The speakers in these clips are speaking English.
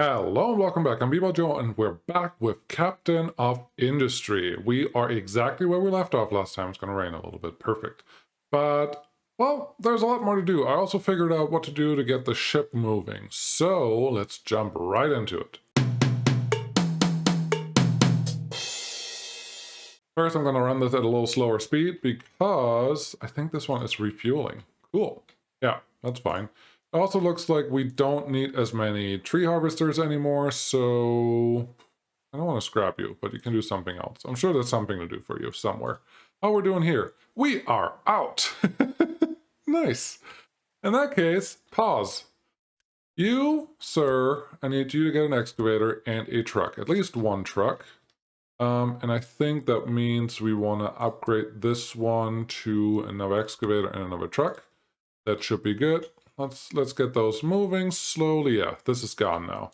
Hello and welcome back. I'm Joe, and we're back with Captain of Industry. We are exactly where we left off last time. It's going to rain a little bit. Perfect. But, well, there's a lot more to do. I also figured out what to do to get the ship moving. So, let's jump right into it. First, I'm going to run this at a little slower speed because I think this one is refueling. Cool. Yeah, that's fine. It also looks like we don't need as many tree harvesters anymore, so I don't want to scrap you, but you can do something else. I'm sure there's something to do for you somewhere. How we're doing here? We are out! Nice. In that case, pause. You, sir, I need you to get an excavator and a truck. At least one truck. And I think that means we want to upgrade this one to another excavator and another truck. That should be good. Let's get those moving slowly. Yeah, this is gone now.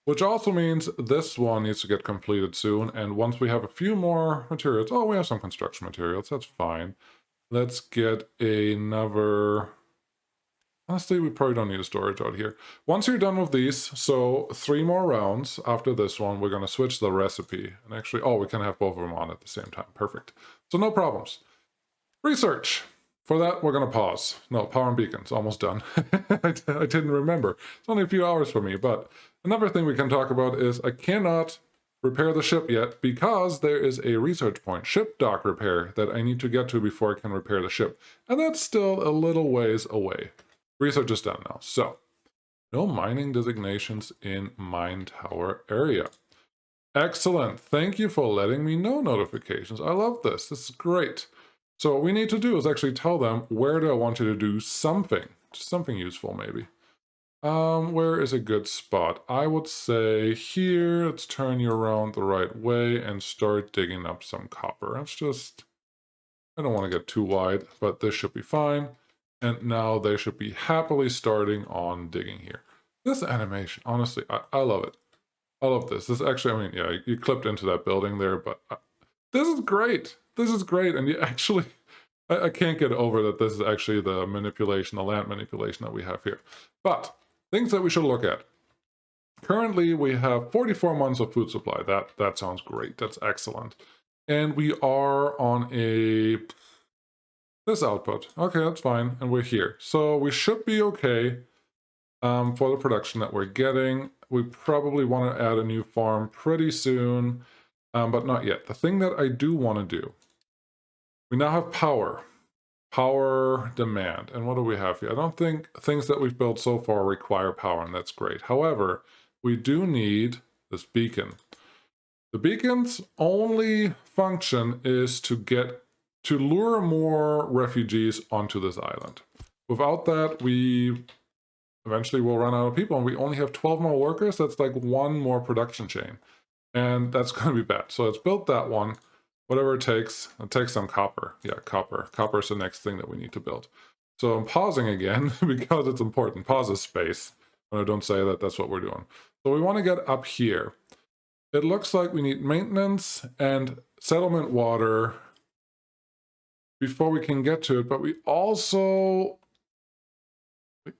Which also means this one needs to get completed soon. And once we have a few more materials, oh, we have some construction materials. That's fine. Let's get another. Honestly, we probably don't need a storage out here. Once you're done with these, so 3 more rounds after this one, we're going to switch the recipe. And actually, oh, we can have both of them on at the same time. Perfect. So no problems. Research. For that, we're going to pause. No, power and beacons, almost done. I didn't remember. It's only a few hours for me, but another thing we can talk about is I cannot repair the ship yet because there is a research point, ship dock repair, that I need to get to before I can repair the ship. And that's still a little ways away. Research is done now. So, no mining designations in mine tower area. Excellent. Thank you for letting me know notifications. I love this. This is great. So what we need to do is actually tell them where do I want you to do something. Just something useful, maybe. Where is a good spot? I would say here, let's turn you around the right way and start digging up some copper. It's just, I don't want to get too wide, but this should be fine. And now they should be happily starting on digging here. This animation, honestly, I love it. I love this. This actually, I mean, yeah, you clipped into that building there, but this is great. This is great. And you actually, I can't get over that this is actually the manipulation, the land manipulation that we have here. But things that we should look at. Currently, we have 44 months of food supply. That sounds great. That's excellent. And we are on this output. Okay, that's fine. And we're here. So we should be okay for the production that we're getting. We probably want to add a new farm pretty soon, but not yet. The thing that I do want to do, we now have power demand. And what do we have here? I don't think things that we've built so far require power, and that's great. However, we do need this beacon. The beacon's only function is to lure more refugees onto this island. Without that, we eventually will run out of people, and we only have 12 more workers. That's like 1 more production chain, and that's going to be bad. So let's build that one. Whatever it takes some copper. Yeah, copper. Copper is the next thing that we need to build. So I'm pausing again because it's important. Pause is space. When I don't say that, that's what we're doing. So we want to get up here. It looks like we need maintenance and settlement water before we can get to it, but we also,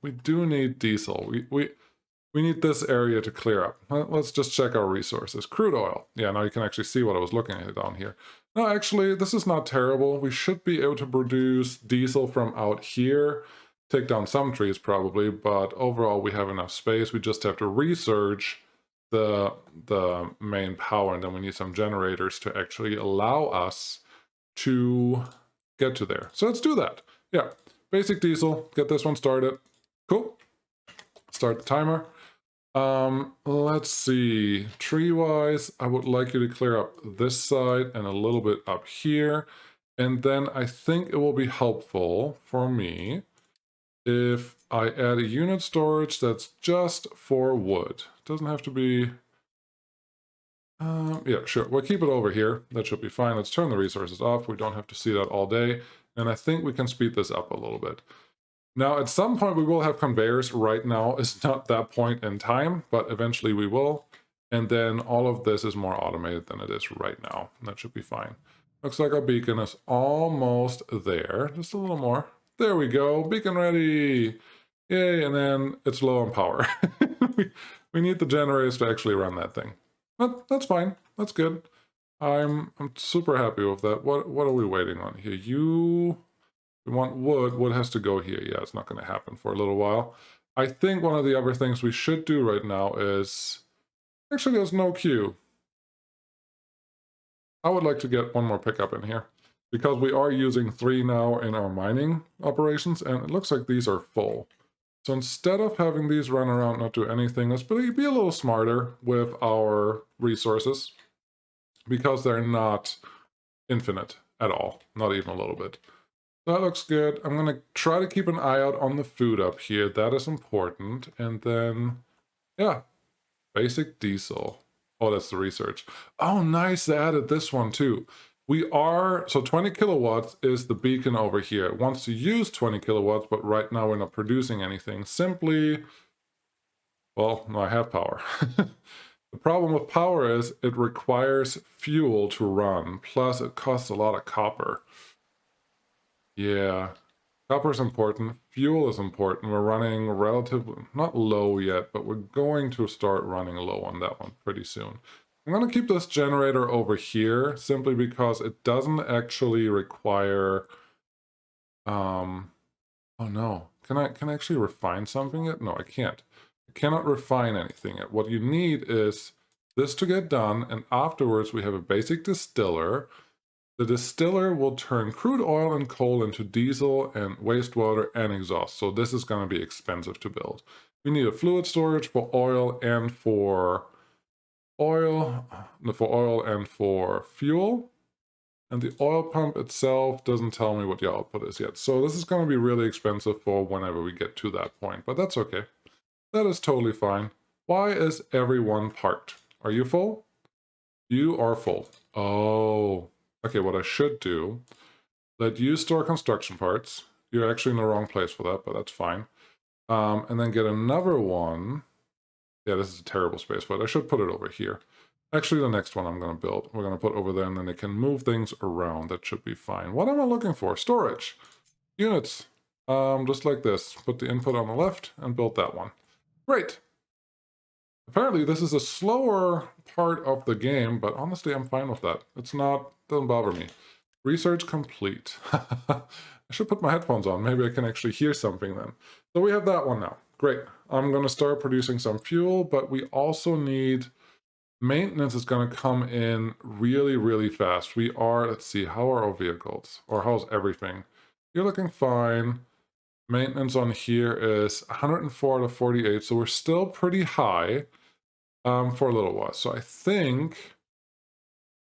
we do need diesel. We need this area to clear up. Let's just check our resources. Crude oil. Yeah, now you can actually see what I was looking at down here. No, actually, this is not terrible. We should be able to produce diesel from out here. Take down some trees probably, but overall we have enough space. We just have to research the main power, and then we need some generators to actually allow us to get to there. So let's do that. Yeah, basic diesel. Get this one started. Cool. Start the timer. Let's see, tree-wise, I would like you to clear up this side and a little bit up here. And then I think it will be helpful for me if I add a unit storage that's just for wood. Doesn't have to be, yeah, sure, we'll keep it over here. That should be fine. Let's turn the resources off. We don't have to see that all day. And I think we can speed this up a little bit. Now, at some point, we will have conveyors. Right now is not that point in time, but eventually we will. And then all of this is more automated than it is right now. That should be fine. Looks like our beacon is almost there. Just a little more. There we go. Beacon ready. Yay, and then it's low on power. We need the generators to actually run that thing. That's fine. That's good. I'm super happy with that. What are we waiting on here? We want wood. Wood has to go here. Yeah, it's not going to happen for a little while. I think one of the other things we should do right now is... Actually, there's no queue. I would like to get one more pickup in here, because we are using 3 now in our mining operations, and it looks like these are full. So instead of having these run around not do anything, let's be a little smarter with our resources, because they're not infinite at all, not even a little bit. That looks good. I'm going to try to keep an eye out on the food up here. That is important. And then, yeah, basic diesel. Oh, that's the research. Oh, nice. They added this one too. So 20 kilowatts is the beacon over here. It wants to use 20 kilowatts, but right now we're not producing anything. Simply, well, no, I have power. The problem with power is it requires fuel to run. Plus, it costs a lot of copper. Yeah, copper is important. Fuel is important. We're running relatively, not low yet, but we're going to start running low on that one pretty soon. I'm going to keep this generator over here simply because it doesn't actually require... oh no. Can I actually refine something yet? No, I can't. I cannot refine anything yet. What you need is this to get done, and afterwards we have a basic distiller. The distiller will turn crude oil and coal into diesel and wastewater and exhaust. So this is going to be expensive to build. We need a fluid storage for oil and for fuel. And the oil pump itself doesn't tell me what the output is yet. So this is going to be really expensive for whenever we get to that point. But that's okay. That is totally fine. Why is everyone parked? Are you full? You are full. Oh. Okay, what I should do, let you store construction parts. You're actually in the wrong place for that, but that's fine. And then get another one. Yeah, this is a terrible space, but I should put it over here. Actually, the next one I'm going to build, we're going to put over there, and then they can move things around. That should be fine. What am I looking for? Storage. Units. Just like this. Put the input on the left and build that one. Great. Apparently, this is a slower part of the game, but honestly, I'm fine with that. It's not, doesn't bother me. Research complete. I should put my headphones on. Maybe I can actually hear something then. So we have that one now. Great. I'm going to start producing some fuel, but we also need... Maintenance is going to come in really, really fast. We are, let's see, how are our vehicles? Or how's everything? You're looking fine. Maintenance on here is 104 to 48, so we're still pretty high for a little while. So I think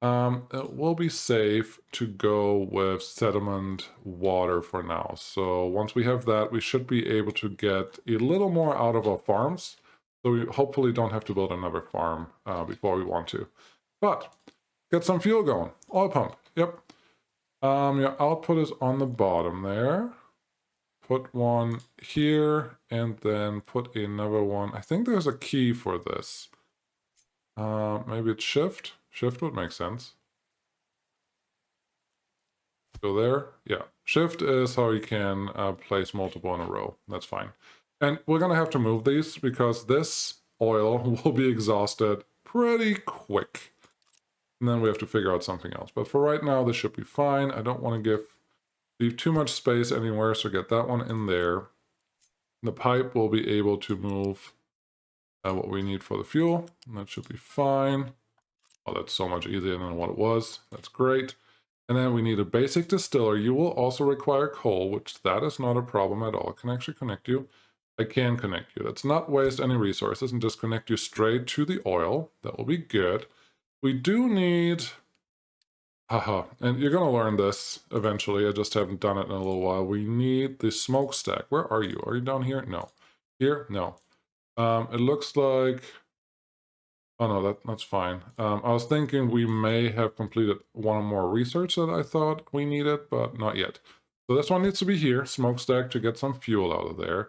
it will be safe to go with sediment water for now. So once we have that, we should be able to get a little more out of our farms. So we hopefully don't have to build another farm before we want to. But get some fuel going. Oil pump. Yep. Your output is on the bottom there. Put one here and then put another one. I think there's a key for this. Maybe it's shift. Shift would make sense. Go there. Yeah. Shift is how you can place multiple in a row. That's fine. And we're going to have to move these because this oil will be exhausted pretty quick. And then we have to figure out something else. But for right now, this should be fine. I don't want to leave too much space anywhere, so get that one in there. The pipe will be able to move what we need for the fuel. And that should be fine. Oh, that's so much easier than what it was. That's great. And then we need a basic distiller. You will also require coal, which that is not a problem at all. I can actually connect you. I can connect you. Let's not waste any resources and just connect you straight to the oil. That will be good. We do need... and you're going to learn this eventually. I just haven't done it in a little while. We need the smokestack. Where are you? Are you down here? No. Here? No. It looks like... Oh no, that's fine. I was thinking we may have completed one more research that I thought we needed, but not yet. So this one needs to be here, smokestack, to get some fuel out of there.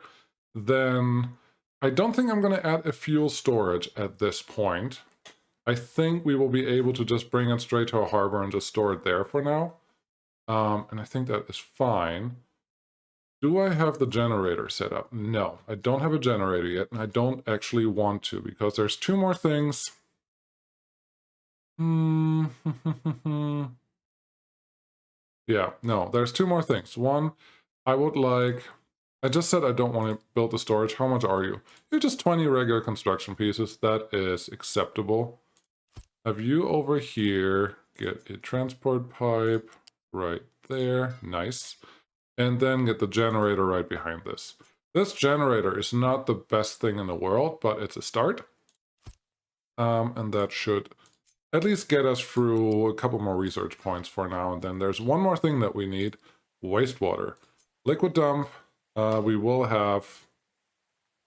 Then I don't think I'm going to add a fuel storage at this point. I think we will be able to just bring it straight to a harbor and just store it there for now. And I think that is fine. Do I have the generator set up? No, I don't have a generator yet, and I don't actually want to, because there's two more things. Yeah, no, there's two more things. One, I would like... I just said I don't want to build the storage. How much are you? You're just 20 regular construction pieces. That is acceptable. Have you over here get a transport pipe right there. Nice. And then get the generator right behind this. This generator is not the best thing in the world, but it's a start. And that should at least get us through a couple more research points for now. And then there's one more thing that we need. Wastewater. Liquid dump. We will have...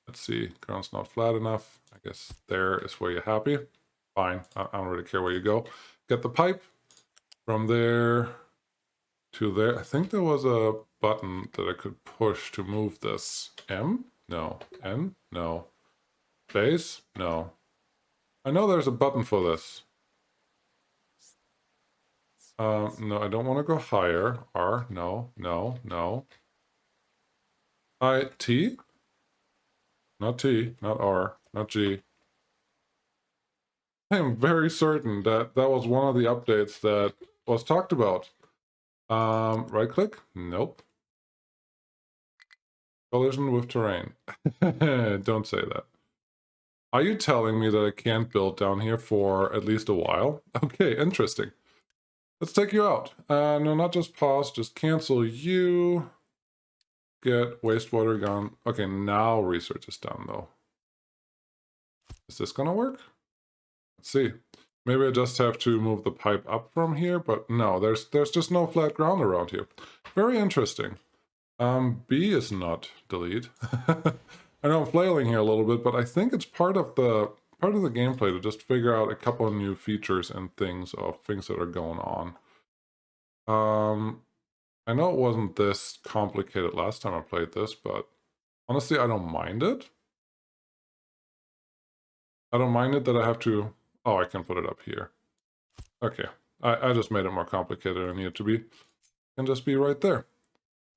Let's see. Ground's not flat enough. I guess there is where you're happy. Fine. I don't really care where you go. Get the pipe from there to there. I think there was a button that I could push to move this. M? No. N? No. Base? No. I know there's a button for this. No, I don't want to go higher. R? No. No. No. I? T? Not T. Not R. Not G. I am very certain that that was one of the updates that was talked about. Right click? Nope. Collision with terrain. Don't say that. Are you telling me that I can't build down here for at least a while? Okay, interesting. Let's take you out. No, not just pause, just cancel you. Get wastewater gone. Okay, now research is done though. Is this gonna work? Let's see. Maybe I just have to move the pipe up from here, but no, there's just no flat ground around here. Very interesting. B is not delete. I know I'm flailing here a little bit, but I think it's part of the gameplay to just figure out a couple of new features and things that are going on. I know it wasn't this complicated last time I played this, but honestly, I don't mind it. I don't mind it that I have to... Oh, I can put it up here. Okay, I just made it more complicated than it needed to be. It can just be right there.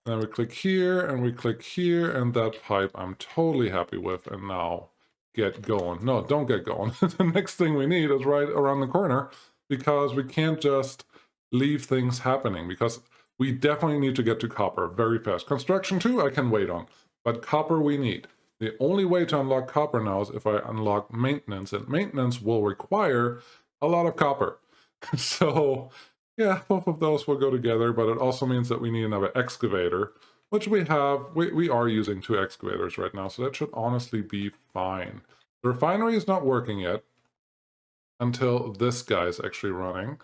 And then we click here, and we click here, and that pipe I'm totally happy with, and now get going. No, don't get going. The next thing we need is right around the corner, because we can't just leave things happening, because we definitely need to get to copper very fast. Construction 2 I can wait on, but copper we need. The only way to unlock copper now is if I unlock maintenance, and maintenance will require a lot of copper. So, yeah, both of those will go together, but it also means that we need another excavator, which we have. We are using 2 excavators right now, so that should honestly be fine. The refinery is not working yet until this guy is actually running.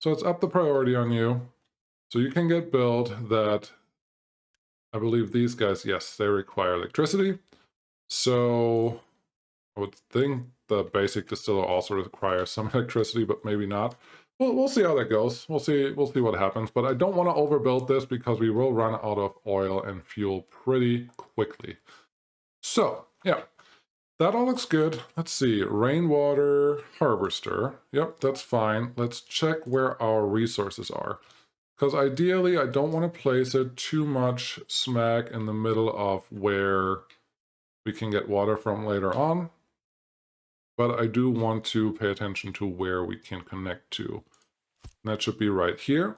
So it's up the priority on you. So you can get built that, I believe these guys, yes, they require electricity. So I would think the basic distiller also requires some electricity, but maybe not. We'll see how that goes. We'll see what happens. But I don't want to overbuild this because we will run out of oil and fuel pretty quickly. So, yeah. That all looks good. Let's see. Rainwater harvester. Yep, that's fine. Let's check where our resources are. Because ideally, I don't want to place it too much smack in the middle of where we can get water from later on. But I do want to pay attention to where we can connect to. And that should be right here.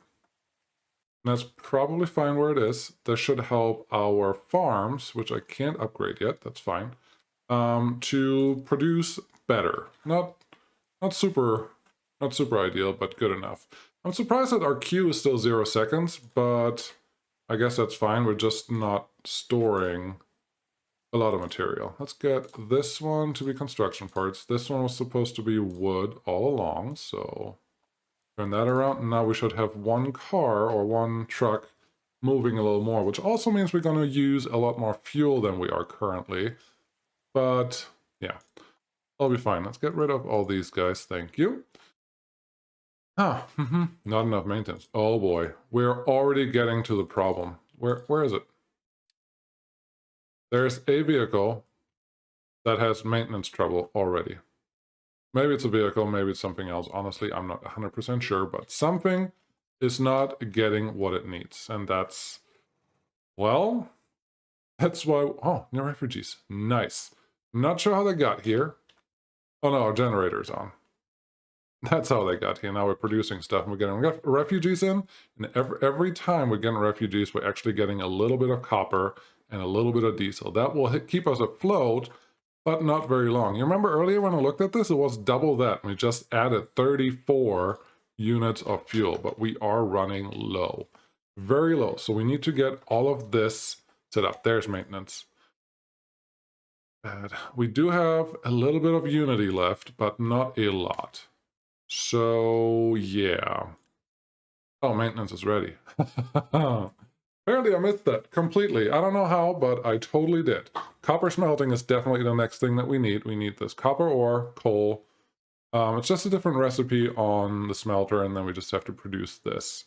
And that's probably fine where it is. This should help our farms, which I can't upgrade yet. That's fine. To produce better. Not super ideal, but good enough. I'm surprised that our queue is still 0 seconds, but I guess that's fine. We're just not storing a lot of material. Let's get this one to be construction parts. This one was supposed to be wood all along, so turn that around, and now we should have one car or one truck moving a little more, which also means we're going to use a lot more fuel than we are currently. But yeah, I'll be fine. Let's get rid of all these guys. Thank you. Not enough maintenance. Oh boy, we're already getting to the problem. Where is it? There's a vehicle that has maintenance trouble already. Maybe it's a vehicle, maybe it's something else. Honestly, I'm not 100% sure, but something is not getting what it needs. And that's, well, That's why, oh, no refugees. Nice. Not sure how they got here. Oh no, our generator's on. That's how they got here. Now we're producing stuff and we got refugees in, and every time we're getting refugees, we're actually getting a little bit of copper and a little bit of diesel. That will keep us afloat, but not very long. You remember earlier when I looked at this, it was double that. We just added 34 units of fuel, but we are running low. Very low. So we need to get all of this set up. There's maintenance. Bad. We do have a little bit of unity left, but not a lot. So, yeah. Oh, maintenance is ready. Apparently I missed that completely. I don't know how, but I totally did. Copper smelting is definitely the next thing that we need. We need this copper ore, coal. It's just a different recipe on the smelter, and then we just have to produce this.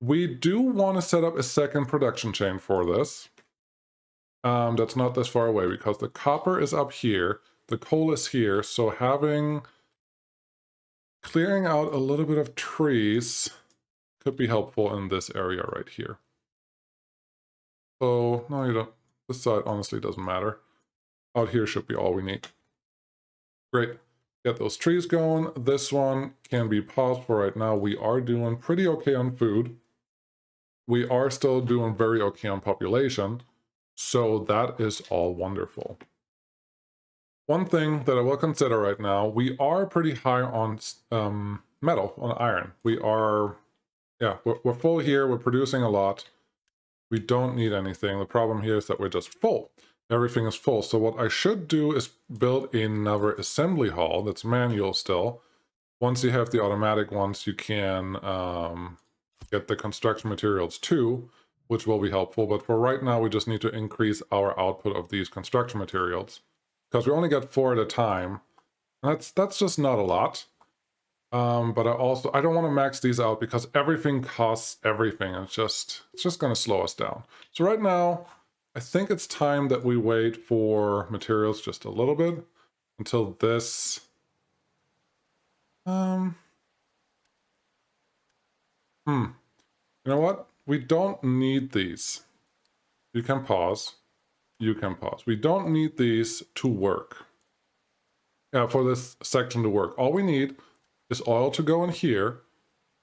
We do want to set up a second production chain for this. That's not this far away because the copper is up here, the coal is here, so clearing out a little bit of trees could be helpful in this area right here. So, no, you don't. This side honestly doesn't matter. Out here should be all we need. Great. Get those trees going. This one can be paused for right now. We are doing pretty okay on food. We are still doing very okay on population. So that is all wonderful. One thing that I will consider right now, we are pretty high on metal, on iron. We are, yeah, we're full here. We're producing a lot. We don't need anything. The problem here is that we're just full. Everything is full. So what I should do is build another assembly hall that's manual still. Once you have the automatic ones, you can get the construction materials too, which will be helpful. But for right now, we just need to increase our output of these construction materials because we only get 4 at a time. That's just not a lot. But I don't want to max these out because everything costs everything. It's just going to slow us down. So right now, I think it's time that we wait for materials just a little bit until this. You know what? We don't need these. You can pause. You can pause. We don't need these to work. Yeah, for this section to work. All we need is oil to go in here,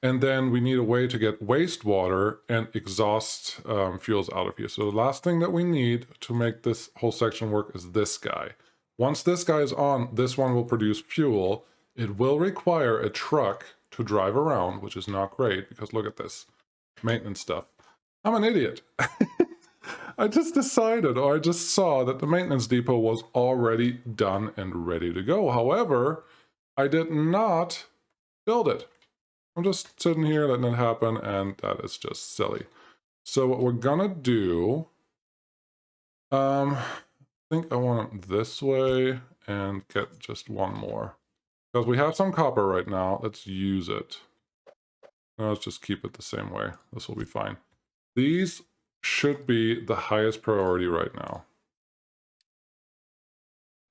and then we need a way to get wastewater and exhaust fuels out of here. So the last thing that we need to make this whole section work is this guy. Once this guy is on, this one will produce fuel. It will require a truck to drive around, which is not great because look at this maintenance stuff. I'm an idiot. I just decided, or I just saw that the maintenance depot was already done and ready to go. However, I did not build it. I'm just sitting here letting it happen, and that is just silly. So what we're gonna do, I think I want it this way and get just one more. Because we have some copper right now, let's use it. No, let's just keep it the same way. This will be fine. These should be the highest priority right now.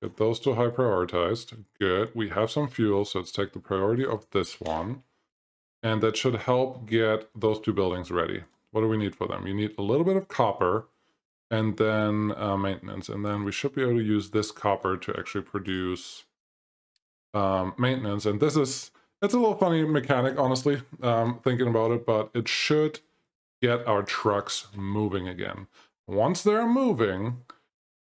Get those two high prioritized. Good. We have some fuel, so let's take the priority of this one. And that should help get those two buildings ready. What do we need for them? You need a little bit of copper and then maintenance. And then we should be able to use this copper to actually produce maintenance. And it's a little funny mechanic, honestly, thinking about it, but it should get our trucks moving again. Once they're moving,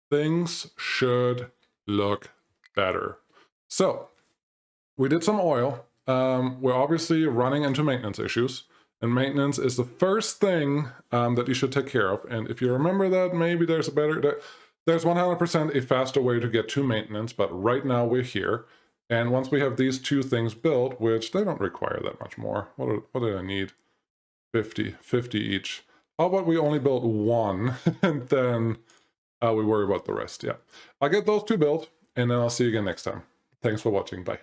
things should look better. So we did some oil. We're obviously running into maintenance issues, and maintenance is the first thing that you should take care of. And if you remember that, maybe there's 100% a faster way to get to maintenance, but right now we're here. And once we have these two things built, which they don't require that much more. What do I need? 50 each. How about we only build one and then we worry about the rest? Yeah, I'll get those two built and then I'll see you again next time. Thanks for watching. Bye.